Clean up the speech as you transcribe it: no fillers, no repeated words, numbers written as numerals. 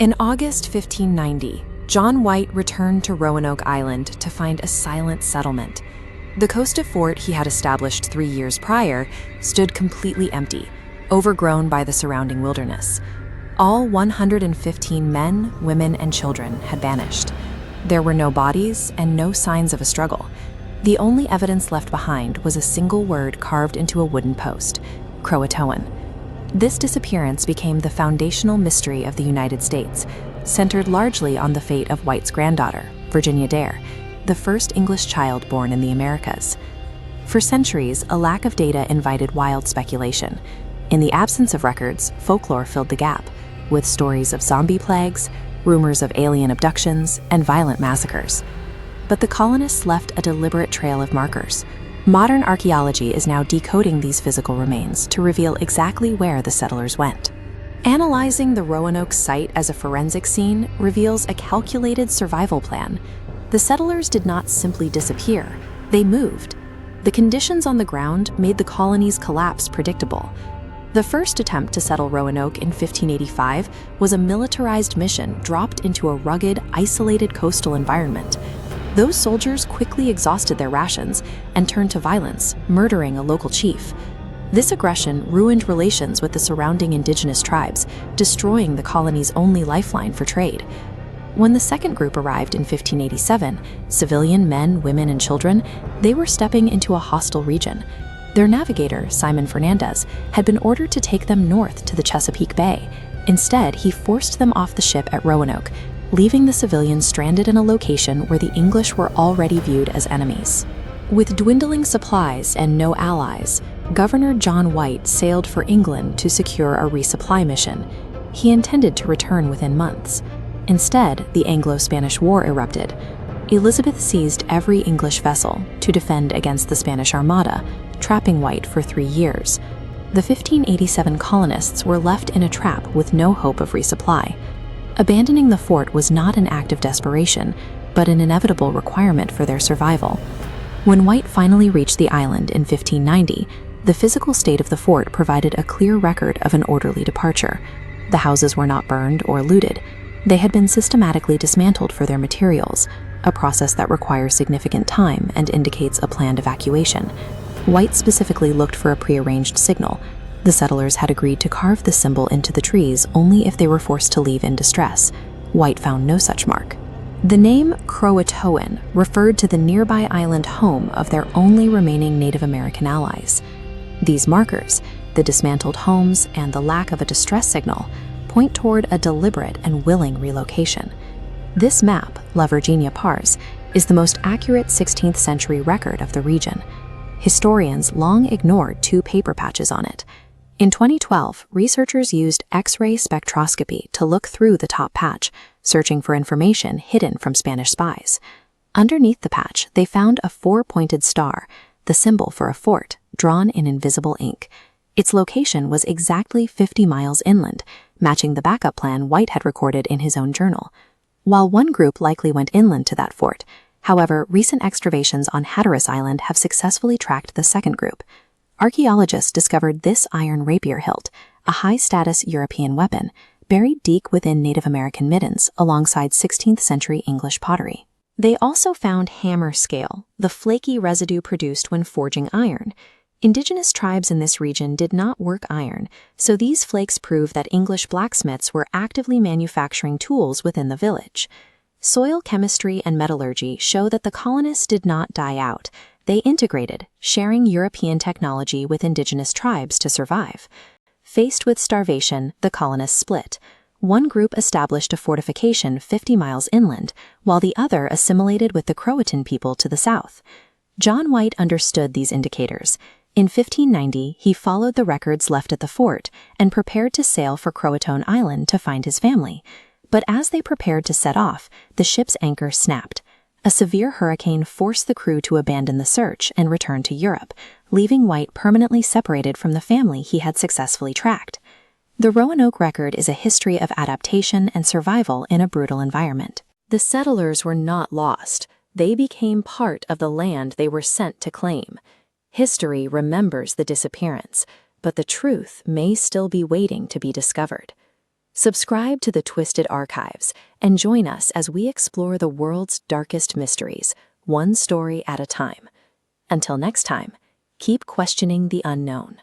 In August 1590, John White returned to Roanoke Island to find a silent settlement. The coastal fort he had established 3 years prior stood completely empty, overgrown by the surrounding wilderness. All 115 men, women, and children had vanished. There were no bodies and no signs of a struggle. The only evidence left behind was a single word carved into a wooden post: Croatoan. This disappearance became the foundational mystery of the United States, centered largely on the fate of White's granddaughter, Virginia Dare, the first English child born in the Americas. For centuries, a lack of data invited wild speculation. In the absence of records, folklore filled the gap, with stories of zombie plagues, rumors of alien abductions, and violent massacres. But the colonists left a deliberate trail of markers. Modern archaeology is now decoding these physical remains to reveal exactly where the settlers went. Analyzing the Roanoke site as a forensic scene reveals a calculated survival plan. The settlers did not simply disappear, they moved. The conditions on the ground made the colony's collapse predictable. The first attempt to settle Roanoke in 1585 was a militarized mission dropped into a rugged, isolated coastal environment. Those soldiers quickly exhausted their rations and turned to violence, murdering a local chief. This aggression ruined relations with the surrounding indigenous tribes, destroying the colony's only lifeline for trade. When the second group arrived in 1587, civilian men, women, and children, they were stepping into a hostile region. Their navigator, Simon Fernandez, had been ordered to take them north to the Chesapeake Bay. Instead, he forced them off the ship at Roanoke, leaving the civilians stranded in a location where the English were already viewed as enemies. With dwindling supplies and no allies, Governor John White sailed for England to secure a resupply mission. He intended to return within months. Instead, the Anglo-Spanish War erupted. Elizabeth seized every English vessel to defend against the Spanish Armada, trapping White for 3 years. The 1587 colonists were left in a trap with no hope of resupply. Abandoning the fort was not an act of desperation, but an inevitable requirement for their survival. When White finally reached the island in 1590, the physical state of the fort provided a clear record of an orderly departure. The houses were not burned or looted. They had been systematically dismantled for their materials, a process that requires significant time and indicates a planned evacuation. White specifically looked for a prearranged signal. The settlers had agreed to carve the symbol into the trees only if they were forced to leave in distress. White found no such mark. The name Croatoan referred to the nearby island home of their only remaining Native American allies. These markers, the dismantled homes and the lack of a distress signal, point toward a deliberate and willing relocation. This map, La Virginia Pars, is the most accurate 16th century record of the region. Historians long ignored 2 paper patches on it. In 2012, researchers used X-ray spectroscopy to look through the top patch, searching for information hidden from Spanish spies. Underneath the patch, they found a 4-pointed star, the symbol for a fort, drawn in invisible ink. Its location was exactly 50 miles inland, matching the backup plan White had recorded in his own journal. While one group likely went inland to that fort, however, recent excavations on Hatteras Island have successfully tracked the second group. Archaeologists discovered this iron rapier hilt, a high-status European weapon, buried deep within Native American middens alongside 16th century English pottery. They also found hammer scale, the flaky residue produced when forging iron. Indigenous tribes in this region did not work iron, so these flakes prove that English blacksmiths were actively manufacturing tools within the village. Soil chemistry and metallurgy show that the colonists did not die out. They integrated, sharing European technology with indigenous tribes to survive. Faced with starvation, the colonists split. One group established a fortification 50 miles inland, while the other assimilated with the Croatoan people to the south. John White understood these indicators. In 1590, he followed the records left at the fort and prepared to sail for Croatoan Island to find his family. But as they prepared to set off, the ship's anchor snapped. A severe hurricane forced the crew to abandon the search and return to Europe, leaving White permanently separated from the family he had successfully tracked. The Roanoke record is a history of adaptation and survival in a brutal environment. The settlers were not lost. They became part of the land they were sent to claim. History remembers the disappearance, but the truth may still be waiting to be discovered. Subscribe to the Twisted Archives and join us as we explore the world's darkest mysteries, one story at a time. Until next time, keep questioning the unknown.